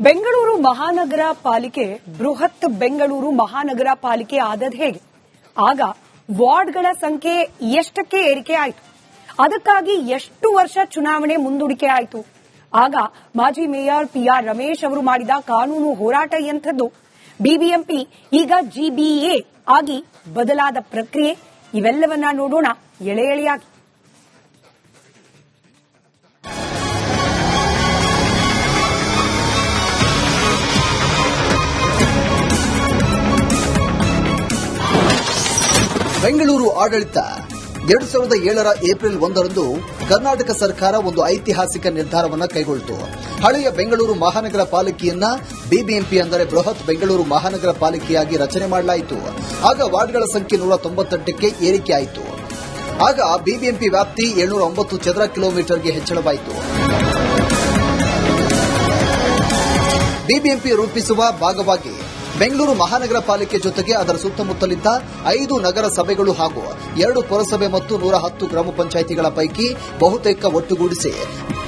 ಬೆಂಗಳೂರು ಮಹಾನಗರ ಪಾಲಿಕೆ ಬೃಹತ್ ಬೆಂಗಳೂರು ಮಹಾನಗರ ಪಾಲಿಕೆ ಆದದ್ದು ಹೇಗೆ? ಆಗ ವಾರ್ಡ್ಗಳ ಸಂಖ್ಯೆ ಎಷ್ಟಕ್ಕೆ ಏರಿಕೆ ಆಯಿತು? ಅದಕ್ಕಾಗಿ ಎಷ್ಟು ವರ್ಷ ಚುನಾವಣೆ ಮುಂದೂಡಿಕೆ ಆಯಿತು? ಆಗ ಮಾಜಿ ಮೇಯರ್ PR ರಮೇಶ್ ಅವರು ಮಾಡಿದ ಕಾನೂನು ಹೋರಾಟ ಎಂಥದ್ದು? ಬಿಬಿಎಂಪಿ ಈಗ GBA ಆಗಿ ಬದಲಾದ ಪ್ರಕ್ರಿಯೆ, ಇವೆಲ್ಲವನ್ನ ನೋಡೋಣ ಎಳೆ ಎಳೆಯಾಗಿ. ಬೆಂಗಳೂರು ಆಡಳಿತ 2007ರ ಏಪ್ರಿಲ್ 1ರಂದು ಕರ್ನಾಟಕ ಸರ್ಕಾರ ಒಂದು ಐತಿಹಾಸಿಕ ನಿರ್ಧಾರವನ್ನು ಕೈಗೊಳ್ಳಿತು. ಹಳೆಯ ಬೆಂಗಳೂರು ಮಹಾನಗರ ಪಾಲಿಕೆಯನ್ನ ಬಿಬಿಎಂಪಿ ಅಂದರೆ ಬೃಹತ್ ಬೆಂಗಳೂರು ಮಹಾನಗರ ಪಾಲಿಕೆಯಾಗಿ ರಚನೆ ಮಾಡಲಾಯಿತು. ಆಗ ವಾರ್ಡ್ಗಳ ಸಂಖ್ಯೆ 198ಕ್ಕೆ ಏರಿಕೆ ಆಯಿತು. ಆಗ ಬಿಬಿಎಂಪಿ ವ್ಯಾಪ್ತಿ 709 ಚದರ ಕಿಲೋಮೀಟರ್ಗೆ ಹೆಚ್ಚಳವಾಯಿತು. ಬಿಬಿಎಂಪಿ ರೂಪಿಸುವ ಭಾಗವಾಗಿ ಬೆಂಗಳೂರು ಮಹಾನಗರ ಪಾಲಿಕೆ ಜೊತೆಗೆ ಅದರ ಸುತ್ತಮುತ್ತಲಿದ್ದ 5 ನಗರ ಸಭೆಗಳು ಹಾಗೂ 2 ಪುರಸಭೆ ಮತ್ತು 110 ಗ್ರಾಮ ಪಂಚಾಯಿತಿಗಳ ಪೈಕಿ ಬಹುತೇಕ ಒಟ್ಟುಗೂಡಿಸಿ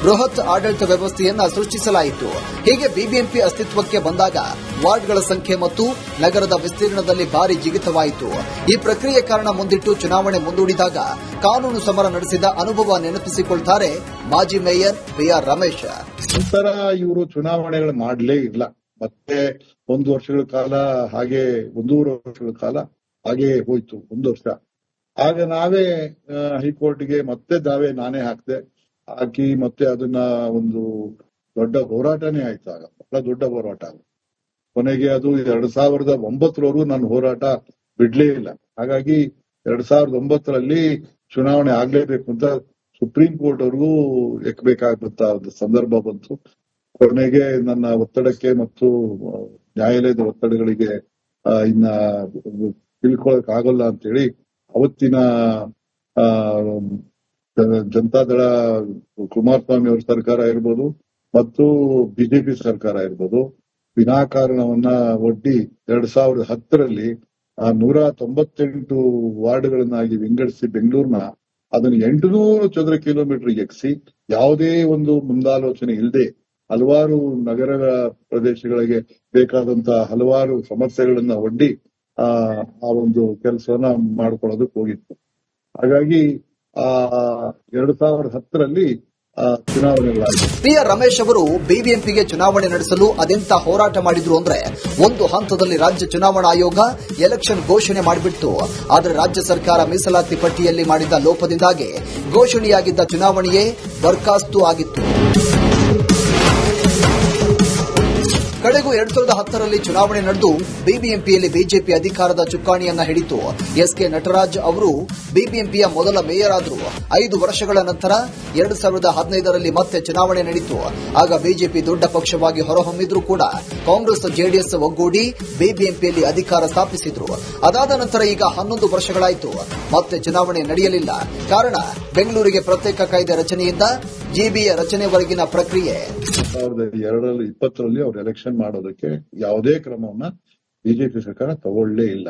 ಬೃಹತ್ ಆಡಳಿತ ವ್ಯವಸ್ಥೆಯನ್ನ ಸೃಷ್ಟಿಸಲಾಯಿತು. ಹೀಗೆ ಬಿಬಿಎಂಪಿ ಅಸ್ತಿತ್ವಕ್ಕೆ ಬಂದಾಗ ವಾರ್ಡ್ಗಳ ಸಂಖ್ಯೆ ಮತ್ತು ನಗರದ ವಿಸ್ತೀರ್ಣದಲ್ಲಿ ಭಾರಿ ಜಿಗಿತವಾಯಿತು. ಈ ಪ್ರಕ್ರಿಯೆ ಕಾರಣ ಮುಂದಿಟ್ಟು ಚುನಾವಣೆ ಮುಂದೂಡಿದಾಗ ಕಾನೂನು ಸಮರ ನಡೆಸಿದ ಅನುಭವ ನೆನಪಿಸಿಕೊಳ್ತಾರೆ ಮಾಜಿ ಮೇಯರ್ PR ರಮೇಶ್. ನಂತರ ಇವರು ಚುನಾವಣೆಗಳು ಮಾಡಲೇ ಇಲ್ಲ. ಮತ್ತೆ 1 ವರ್ಷಗಳ ಕಾಲ ಹಾಗೆ 1.5 ವರ್ಷಗಳ ಕಾಲ ಹಾಗೆ ಹೋಯ್ತು. 1 ವರ್ಷ. ಆಗ ನಾವೇ ಹೈಕೋರ್ಟ್ಗೆ ಮತ್ತೆ ದಾವೆ ನಾನೇ ಹಾಕಿ ಮತ್ತೆ ಅದನ್ನ ಒಂದು ದೊಡ್ಡ ಹೋರಾಟನೇ ಆಯ್ತು. ಆಗ ಬಹಳ ದೊಡ್ಡ ಹೋರಾಟ. ಕೊನೆಗೆ ಅದು 2009ರವರೆಗೂ ನನ್ನ ಹೋರಾಟ ಬಿಡ್ಲೇ ಇಲ್ಲ. ಹಾಗಾಗಿ 2009ರಲ್ಲಿ ಚುನಾವಣೆ ಆಗ್ಲೇಬೇಕು ಅಂತ ಸುಪ್ರೀಂ ಕೋರ್ಟ್ ಅವ್ರಿಗೂ ಎಕ್ಕಬೇಕಾದಂತ ಒಂದು ಸಂದರ್ಭ ಬಂತು. ಕೊನೆಗೆ ನನ್ನ ಒತ್ತಡಕ್ಕೆ ಮತ್ತು ನ್ಯಾಯಾಲಯದ ಒತ್ತಡಗಳಿಗೆ ಇನ್ನ ತಿಳ್ಕೊಳಕ್ ಆಗಲ್ಲ ಅಂತೇಳಿ ಅವತ್ತಿನ ಜನತಾದಳ ಕುಮಾರಸ್ವಾಮಿ ಅವ್ರ ಸರ್ಕಾರ ಇರ್ಬೋದು ಮತ್ತು ಬಿಜೆಪಿ ಸರ್ಕಾರ ಇರ್ಬೋದು ವಿನಾಕಾರಣವನ್ನ ಒಡ್ಡಿ 2010ರಲ್ಲಿ 198 ವಾರ್ಡ್ಗಳನ್ನಾಗಿ ವಿಂಗಡಿಸಿ ಬೆಂಗಳೂರಿನ ಅದನ್ನು 800 ಚದರ ಕಿಲೋಮೀಟರ್ ಎಕ್ಸಿ ಯಾವುದೇ ಒಂದು ಮುಂದಾಲೋಚನೆ ಇಲ್ಲದೆ ಹಲವಾರು ನಗರ ಪ್ರದೇಶಗಳಿಗೆ ಬೇಕಾದಂತಹ ಹಲವಾರು ಸಮಸ್ಯೆಗಳನ್ನ ಒಡ್ಡಿ ಆ ಒಂದು ಕೆಲಸವನ್ನ ಮಾಡ್ಕೊಳ್ಳೋದಕ್ಕೆ ಹೋಗಿತ್ತು. ಹಾಗಾಗಿ 2010ರಲ್ಲಿ ಚುನಾವಣೆಗಳಾಯಿತು. PR ರಮೇಶ್ ಅವರು ಬಿಬಿಎಂಪಿಗೆ ಚುನಾವಣೆ ನಡೆಸಲು ಅದೆಂತ ಹೋರಾಟ ಮಾಡಿದ್ರು ಅಂದ್ರೆ, ಒಂದು ಹಂತದಲ್ಲಿ ರಾಜ್ಯ ಚುನಾವಣಾ ಆಯೋಗ ಎಲೆಕ್ಷನ್ ಘೋಷಣೆ ಮಾಡಿಬಿಟ್ಟು, ಆದರೆ ರಾಜ್ಯ ಸರ್ಕಾರ ಮೀಸಲಾತಿ ಪಟ್ಟಿಯಲ್ಲಿ ಮಾಡಿದ ಲೋಪದಿಂದಾಗಿ ಘೋಷಣೆಯಾಗಿದ್ದ ಚುನಾವಣೆಯೇ ಬರ್ಖಾಸ್ತು ಆಗಿತ್ತು. ಕಡೆಗೂ 2010ರಲ್ಲಿ ಚುನಾವಣೆ ನಡೆದು ಬಿಬಿಎಂಪಿಯಲ್ಲಿ ಬಿಜೆಪಿ ಅಧಿಕಾರದ ಚುಕ್ಕಾಣಿಯನ್ನ ಹಿಡಿತು. SK ನಟರಾಜ್ ಅವರು ಬಿಬಿಎಂಪಿಯ ಮೊದಲ ಮೇಯರ್ ಆದರು. 5 ವರ್ಷಗಳ ನಂತರ 2015ರಲ್ಲಿ ಮತ್ತೆ ಚುನಾವಣೆ ನಡೆಯಿತು. ಆಗ ಬಿಜೆಪಿ ದೊಡ್ಡ ಪಕ್ಷವಾಗಿ ಹೊರಹೊಮ್ಮಿದ್ರು ಕೂಡ ಕಾಂಗ್ರೆಸ್ ಜೆಡಿಎಸ್ ಒಗ್ಗೂಡಿ ಬಿಬಿಎಂಪಿಯಲ್ಲಿ ಅಧಿಕಾರ ಸ್ಥಾಪಿಸಿದ್ರು. ಅದಾದ ನಂತರ ಈಗ 11 ವರ್ಷಗಳಾಯಿತು, ಮತ್ತೆ ಚುನಾವಣೆ ನಡೆಯಲಿಲ್ಲ. ಕಾರಣ ಬೆಂಗಳೂರಿಗೆ ಪ್ರತ್ಯೇಕ ಕಾಯ್ದೆ ರಚನೆಯಿಂದ GBA ರಚನೆವರೆಗಿನ ಪ್ರಕ್ರಿಯೆ. 2020ರಲ್ಲಿ ಅವರು ಎಲೆಕ್ಷನ್ ಮಾಡೋದಕ್ಕೆ ಯಾವುದೇ ಕ್ರಮವನ್ನ ಬಿಜೆಪಿ ಸರ್ಕಾರ ತಗೊಳ್ಳೇ ಇಲ್ಲ.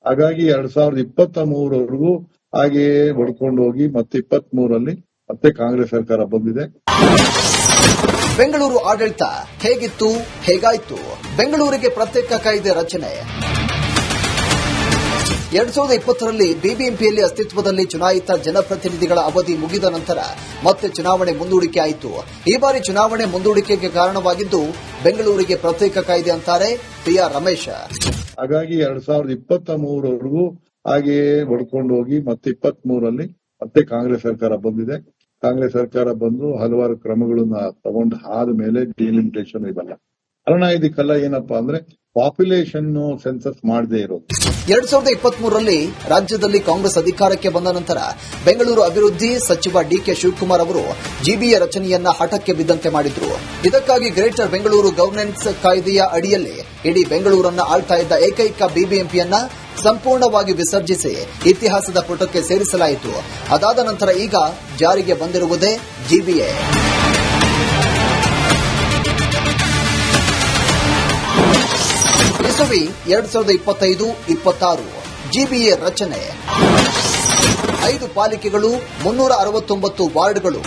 ಹಾಗಾಗಿ 2023ವರೆಗೂ ಹಾಗೆಯೇ ಹೊಡ್ಕೊಂಡು ಹೋಗಿ ಮತ್ತೆ 23ರಲ್ಲಿ ಮತ್ತೆ ಕಾಂಗ್ರೆಸ್ ಸರ್ಕಾರ ಬಂದಿದೆ. ಬೆಂಗಳೂರು ಆಡಳಿತ ಹೇಗಿತ್ತು, ಹೇಗಾಯ್ತು? ಬೆಂಗಳೂರಿಗೆ ಪ್ರತ್ಯೇಕ ಕಾಯ್ದೆ ರಚನೆ 2020ರಲ್ಲಿ ಬಿಬಿಎಂಪಿಯಲ್ಲಿ ಅಸ್ತಿತ್ವದಲ್ಲಿ ಚುನಾಯಿತ ಜನಪ್ರತಿನಿಧಿಗಳ ಅವಧಿ ಮುಗಿದ ನಂತರ ಮತ್ತೆ ಚುನಾವಣೆ ಮುಂದೂಡಿಕೆ ಆಯಿತು. ಈ ಬಾರಿ ಚುನಾವಣೆ ಮುಂದೂಡಿಕೆಗೆ ಕಾರಣವಾಗಿದ್ದು ಬೆಂಗಳೂರಿಗೆ ಪ್ರತ್ಯೇಕ ಕಾಯ್ದೆ ಅಂತಾರೆ PR ರಮೇಶ್. ಹಾಗಾಗಿ 2023ವರೆಗೂ ಹಾಗೆಯೇ ಹೊಡ್ಕೊಂಡು ಹೋಗಿ ಮತ್ತೆ 23ರಲ್ಲಿ ಮತ್ತೆ ಕಾಂಗ್ರೆಸ್ ಸರ್ಕಾರ ಬಂದಿದೆ. ಕಾಂಗ್ರೆಸ್ ಸರ್ಕಾರ ಬಂದು ಹಲವಾರು ಕ್ರಮಗಳನ್ನ ತಗೊಂಡು ಆದ್ಮೇಲೆ ಡಿಲಿಮಿಟೇಷನ್ ಇವೆಲ್ಲ ಕಾರಣ. ಇದಕ್ಕೆಲ್ಲ ಏನಪ್ಪಾ ಅಂದ್ರೆ ಪಾಪ್ಯುಲೇಷನ್ ಸೆನ್ಸಸ್ ಮಾಡದೇ ಇರೋದು. 2023ರಲ್ಲಿ ರಾಜ್ಯದಲ್ಲಿ ಕಾಂಗ್ರೆಸ್ ಅಧಿಕಾರಕ್ಕೆ ಬಂದ ನಂತರ ಬೆಂಗಳೂರು ಅಭಿವೃದ್ಧಿ ಸಚಿವ DK ಶಿವಕುಮಾರ್ ಅವರು GBA ರಚನೆಯನ್ನ ಹಠಕ್ಕೆ ಬಿದ್ದಂತೆ ಮಾಡಿದ್ರು. ಇದಕ್ಕಾಗಿ ಗ್ರೇಟರ್ ಬೆಂಗಳೂರು ಗವರ್ನೆನ್ಸ್ ಕಾಯ್ದೆಯ ಅಡಿಯಲ್ಲಿ ಇಡೀ ಬೆಂಗಳೂರನ್ನ ಆಳ್ತಾ ಇದ್ದ ಏಕೈಕ ಬಿಬಿಎಂಪಿಯನ್ನ ಸಂಪೂರ್ಣವಾಗಿ ವಿಸರ್ಜಿಸಿ ಇತಿಹಾಸದ ಪುಟಕ್ಕೆ ಸೇರಿಸಲಾಯಿತು. ಅದಾದ ನಂತರ ಈಗ ಜಾರಿಗೆ ಬಂದಿರುವುದೇ GBA. ಇಸವಿ 2025-26 GBA ರಚನೆ 5 ಪಾಲಿಕೆಗಳು 369 ವಾರ್ಡ್ಗಳು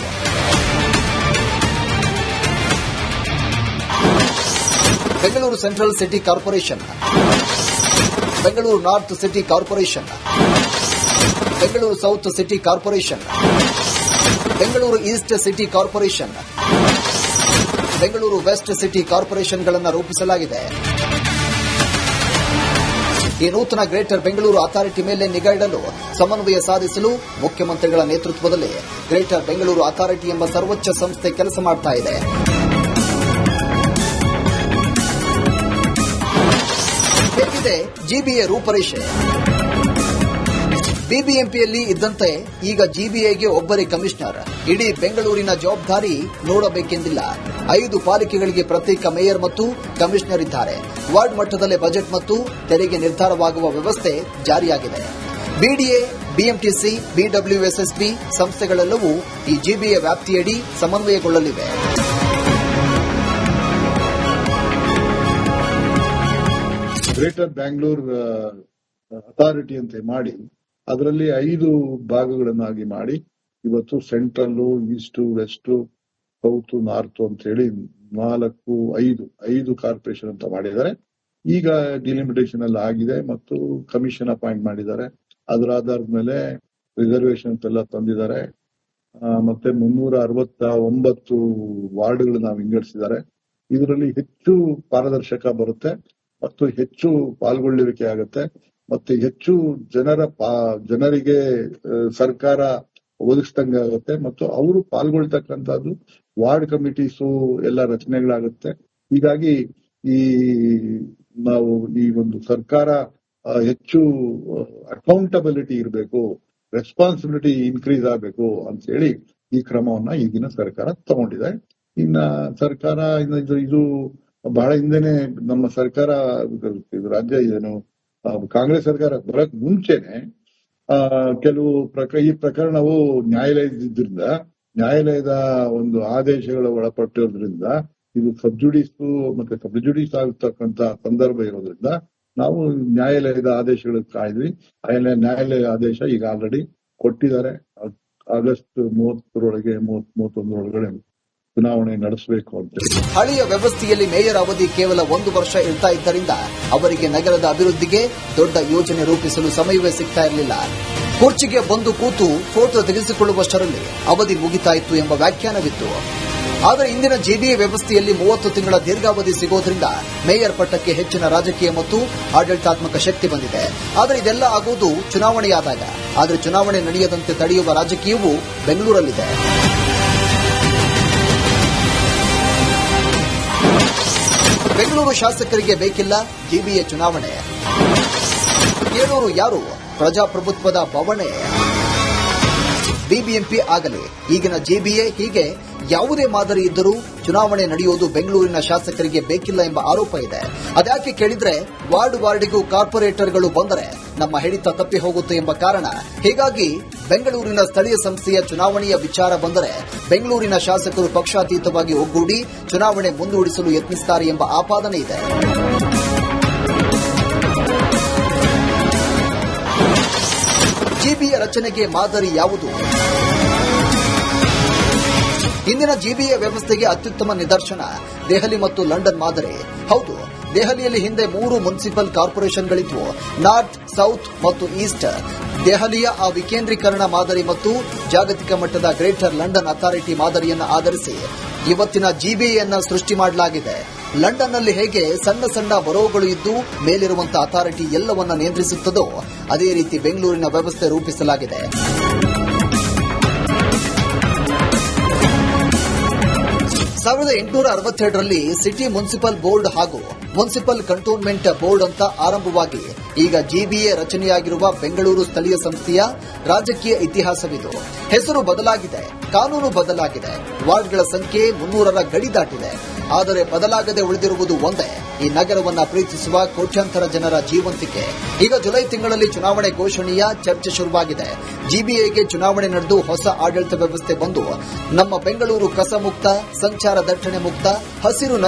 Bengaluru central city corporation, Bengaluru north city corporation, Bengaluru south city corporation, Bengaluru east city corporation, Bengaluru west city ಕಾರ್ಪೊರೇಷನ್ಗಳನ್ನು ರೂಪಿಸಲಾಗಿದೆ. ಈ ನೂತನ ಗ್ರೇಟರ್ ಬೆಂಗಳೂರು ಅಥಾರಿಟಿ ಮೇಲೆ ನಿಗಾ ಇಡಲು ಸಮನ್ವಯ ಸಾಧಿಸಲು ಮುಖ್ಯಮಂತ್ರಿಗಳ ನೇತೃತ್ವದಲ್ಲಿ ಗ್ರೇಟರ್ ಬೆಂಗಳೂರು ಅಥಾರಿಟಿ ಎಂಬ ಸರ್ವೋಚ್ಚ ಸಂಸ್ಥೆ ಕೆಲಸ ಮಾಡ್ತಾ ಇದೆ. ಹೇಗಿದೆ ಜಿಬಿಎ ರೂಪರೇಷೆ? ಬಿಬಿಎಂಪಿಯಲ್ಲಿ ಇದ್ದಂತೆ ಈಗ ಜಿಬಿಎಗೆ ಒಬ್ಬರೇ ಕಮಿಷನರ್. ಇಡೀ ಬೆಂಗಳೂರಿನ ಜವಾಬ್ದಾರಿ ನೋಡಬೇಕೆಂದಿಲ್ಲ. 5 ಪಾಲಿಕೆಗಳಿಗೆ ಪ್ರತ್ಯೇಕ ಮೇಯರ್ ಮತ್ತು ಕಮಿಷನರ್ ಇದ್ದಾರೆ. ವಾರ್ಡ್ ಮಟ್ಟದಲ್ಲೇ ಬಜೆಟ್ ಮತ್ತು ತೆರಿಗೆ ನಿರ್ಧಾರವಾಗುವ ವ್ಯವಸ್ಥೆ ಜಾರಿಯಾಗಿದೆ. ಬಿಡಿಎ, ಬಿಎಂಟಿಸಿ, ಬಿಡಬ್ಲ್ಯೂಎಸ್ಎಸ್ಬಿ ಸಂಸ್ಥೆಗಳೆಲ್ಲವೂ ಈ ಜಿಬಿಎ ವ್ಯಾಪ್ತಿಯಡಿ ಸಮನ್ವಯಗೊಳ್ಳಲಿವೆ. ಗ್ರೇಟರ್ ಬ್ಯಾಂಗ್ಳೂರ್ ಅಥಾರಿಟಿ ಅಂತ ಮಾಡಿ ಅದರಲ್ಲಿ 5 ಭಾಗಗಳನ್ನಾಗಿ ಮಾಡಿ ಇವತ್ತು central, east, west, south, north ಅಂತ ಹೇಳಿ 5 ಕಾರ್ಪೊರೇಷನ್ ಅಂತ ಮಾಡಿದ್ದಾರೆ. ಈಗ ಡಿಲಿಮಿಟೇಷನ್ ಎಲ್ಲ ಆಗಿದೆ ಮತ್ತು ಕಮಿಷನ್ ಅಪಾಯಿಂಟ್ ಮಾಡಿದ್ದಾರೆ. ಅದರ ಆಧಾರದ ಮೇಲೆ ರಿಸರ್ವೇಶನ್ಸ್ ಎಲ್ಲ ತಂದಿದ್ದಾರೆ. ಮತ್ತೆ 369 ವಾರ್ಡ್ಗಳು ನಾವು ವಿಂಗಡಿಸಿದ್ದಾರೆ. ಇದರಲ್ಲಿ ಹೆಚ್ಚು ಪಾರದರ್ಶಕ ಬರುತ್ತೆ ಮತ್ತು ಹೆಚ್ಚು ಪಾಲ್ಗೊಳ್ಳುವಿಕೆ ಆಗುತ್ತೆ ಮತ್ತೆ ಹೆಚ್ಚು ಜನರಿಗೆ ಸರ್ಕಾರ ಒದಗಿಸಿದಂಗಾಗುತ್ತೆ ಮತ್ತು ಅವರು ಪಾಲ್ಗೊಳ್ತಕ್ಕಂಥದ್ದು ವಾರ್ಡ್ ಕಮಿಟೀಸು ಎಲ್ಲ ರಚನೆಗಳಾಗುತ್ತೆ. ಹೀಗಾಗಿ ನಾವು ಈ ಒಂದು ಸರ್ಕಾರ ಹೆಚ್ಚು ಅಕೌಂಟಬಿಲಿಟಿ ಇರಬೇಕು, ರೆಸ್ಪಾನ್ಸಿಬಿಲಿಟಿ ಇನ್ಕ್ರೀಸ್ ಆಗಬೇಕು ಅಂತ ಹೇಳಿ ಈ ಕ್ರಮವನ್ನ ಈಗಿನ ಸರ್ಕಾರ ತಗೊಂಡಿದೆ. ಸರ್ಕಾರ ಇದು ಬಹಳ ಹಿಂದೆನೆ ನಮ್ಮ ಸರ್ಕಾರ ರಾಜ್ಯ ಏನು ಕಾಂಗ್ರೆಸ್ ಸರ್ಕಾರ ಬರಕ್ ಮುಂಚೆನೆ ಕೆಲವು ಈ ಪ್ರಕರಣವು ನ್ಯಾಯಾಲಯದಿಂದ ನ್ಯಾಯಾಲಯದ ಒಂದು ಆದೇಶಗಳ ಒಳಪಟ್ಟಿರೋದ್ರಿಂದ ಇದು ಸಬ್ಜುಡಿಸ್ ಮತ್ತೆ ಸಬ್ಜುಡಿಸ್ ಆಗತಕ್ಕಂತ ಸಂದರ್ಭ ಇರೋದ್ರಿಂದ ನಾವು ನ್ಯಾಯಾಲಯದ ಆದೇಶಗಳು ಕಾಯ್ದ್ವಿ. ನ್ಯಾಯಾಲಯ ಆದೇಶ ಈಗ ಆಲ್ರೆಡಿ ಕೊಟ್ಟಿದ್ದಾರೆ. ಆಗಸ್ಟ್ 31 ಚುನಾವಣೆ ನಡೆಸಬೇಕು ಅಂತ. ಹಳೆಯ ವ್ಯವಸ್ಥೆಯಲ್ಲಿ ಮೇಯರ್ ಅವಧಿ ಕೇವಲ 1 ವರ್ಷ ಇರ್ತಾ ಇದ್ದರಿಂದ ಅವರಿಗೆ ನಗರದ ಅಭಿವೃದ್ಧಿಗೆ ದೊಡ್ಡ ಯೋಜನೆ ರೂಪಿಸಲು ಸಮಯವೇ ಸಿಗ್ತಾ ಇರಲಿಲ್ಲ. ಕುರ್ಚಿಗೆ ಬಂದು ಕೂತು ಫೋಟೋ ತೆಗೆಸಿಕೊಳ್ಳುವಷ್ಟರಲ್ಲಿ ಅವಧಿ ಮುಗಿತಾ ಇತ್ತು ಎಂಬ ವ್ಯಾಖ್ಯಾನವಿತ್ತು. ಆದರೆ ಇಂದಿನ ಜಿಬಿಎ ವ್ಯವಸ್ಥೆಯಲ್ಲಿ 30 ತಿಂಗಳ ದೀರ್ಘಾವಧಿ ಸಿಗೋದ್ರಿಂದ ಮೇಯರ್ ಪಟ್ಟಕ್ಕೆ ಹೆಚ್ಚಿನ ರಾಜಕೀಯ ಮತ್ತು ಆಡಳಿತಾತ್ಮಕ ಶಕ್ತಿ ಬಂದಿದೆ. ಆದರೆ ಇದೆಲ್ಲ ಆಗುವುದು ಚುನಾವಣೆಯಾದಾಗ. ಆದರೆ ಚುನಾವಣೆ ನಡೆಯದಂತೆ ತಡೆಯುವ ರಾಜಕೀಯವೂ ಬೆಂಗಳೂರಲ್ಲಿದೆ. ಬೆಂಗಳೂರು ಶಾಸಕರಿಗೆ ಬೇಕಿಲ್ಲ ಜಿಬಿಎ ಚುನಾವಣೆ. ಕೇಳೋರು ಯಾರು? ಪ್ರಜಾಪ್ರಭುತ್ವದ ಬವಣೆ. ಬಿಬಿಎಂಪಿ ಆಗಲಿ ಈಗಿನ ಜಿಬಿಎ ಹೀಗೆ ಯಾವುದೇ ಮಾದರಿ ಇದ್ದರೂ ಚುನಾವಣೆ ನಡೆಯುವುದು ಬೆಂಗಳೂರಿನ ಶಾಸಕರಿಗೆ ಬೇಕಿಲ್ಲ ಎಂಬ ಆರೋಪ ಇದೆ. ಅದ್ಯಾಕೆ ಕೇಳಿದ್ರೆ ವಾರ್ಡ್ಗೂ ಕಾರ್ಪೊರೇಟರ್ಗಳು ಬಂದರೆ ನಮ್ಮ ಹಿಡಿತ ತಪ್ಪಿ ಹೋಗುತ್ತೆ ಎಂಬ ಕಾರಣ. ಹೀಗಾಗಿ ಬೆಂಗಳೂರಿನ ಸ್ಥಳೀಯ ಸಂಸ್ಥೆಯ ಚುನಾವಣೆಯ ವಿಚಾರ ಬಂದರೆ ಬೆಂಗಳೂರಿನ ಶಾಸಕರು ಪಕ್ಷಾತೀತವಾಗಿ ಒಗ್ಗೂಡಿ ಚುನಾವಣೆ ಮುಂದೂಡಿಸಲು ಯತ್ನಿಸುತ್ತಾರೆ ಎಂಬ ಆಪಾದನೆ ಇದೆ. ಜಿಬಿಎ ರಚನೆಗೆ ಮಾದರಿ ಯಾವುದು? ಇಂದಿನ ಜಿಬಿಎ ವ್ಯವಸ್ಥೆಗೆ ಅತ್ಯುತ್ತಮ ನಿದರ್ಶನ ದೆಹಲಿ ಮತ್ತು ಲಂಡನ್ ಮಾದರಿ. ಹೌದು, ದೆಹಲಿಯಲ್ಲಿ ಹಿಂದೆ 3 ಮುನ್ಸಿಪಲ್ ಕಾರ್ಪೊರೇಷನ್ಗಳಿದ್ವು, ನಾರ್ತ್, ಸೌತ್ ಮತ್ತು ಈಸ್ಟ್. ದೆಹಲಿಯ ಆ ವಿಕೇಂದ್ರೀಕರಣ ಮಾದರಿ ಮತ್ತು ಜಾಗತಿಕ ಮಟ್ಟದ ಗ್ರೇಟರ್ ಲಂಡನ್ ಅಥಾರಿಟಿ ಮಾದರಿಯನ್ನು ಆಧರಿಸಿ ಇವತ್ತಿನ ಜಿಬಿಎಯನ್ನು ಸೃಷ್ಟಿ ಮಾಡಲಾಗಿದೆ. ಲಂಡನ್ನಲ್ಲಿ ಹೇಗೆ ಸಣ್ಣ ಸಣ್ಣ ಬರೋಗಳು ಇದ್ದು ಮೇಲಿರುವಂತಹ ಅಥಾರಿಟಿ ಎಲ್ಲವನ್ನ ನಿಯಂತ್ರಿಸುತ್ತದೋ ಅದೇ ರೀತಿ ಬೆಂಗಳೂರಿನ ವ್ಯವಸ್ಥೆ ರೂಪಿಸಲಾಗಿದೆ. 1862ರಲ್ಲಿ ಸಿಟಿ ಮುನ್ಸಿಪಲ್ ಬೋರ್ಡ್ ಹಾಗೂ ಮುನ್ಸಿಪಲ್ ಕಂಟೋನ್ಮೆಂಟ್ ಬೋರ್ಡ್ ಅಂತ ಆರಂಭವಾಗಿ ಈಗ ಜಿಬಿಎ ರಚನೆಯಾಗಿರುವ ಬೆಂಗಳೂರು ಸ್ಥಳೀಯ ಸಂಸ್ಥೆಯ ರಾಜಕೀಯ ಇತಿಹಾಸವಿದು. ಹೆಸರು ಬದಲಾಗಿದೆ, ಕಾನೂನು ಬದಲಾಗಿದೆ, ವಾರ್ಡ್ಗಳ ಸಂಖ್ಯೆ 300ರ ಗಡಿ ದಾಟಿದೆ. ಆದರೆ ಬದಲಾಗದೆ ಉಳಿದಿರುವುದು ಒಂದೇ, ಈ ನಗರವನ್ನ ಪ್ರೀತಿಸುವ ಕೋಟ್ಯಾಂತರ ಜನರ ಜೀವಂತಿಕೆ. ಈಗ ಜುಲೈ ತಿಂಗಳಲ್ಲಿ ಚುನಾವಣೆ ಘೋಷಣೆಯ ಚರ್ಚೆ ಶುರುವಾಗಿದೆ. ಜಿಬಿಎಗೆ ಚುನಾವಣೆ ನಡೆದು ಹೊಸ ಆಡಳಿತ ವ್ಯವಸ್ಥೆ ಬಂದು ನಮ್ಮ ಬೆಂಗಳೂರು ಕಸ ಮುಕ್ತ, ಸಂಚಾರ ದಟ್ಟಣೆ ಮುಕ್ತ, ಹಸಿರು ನಗರ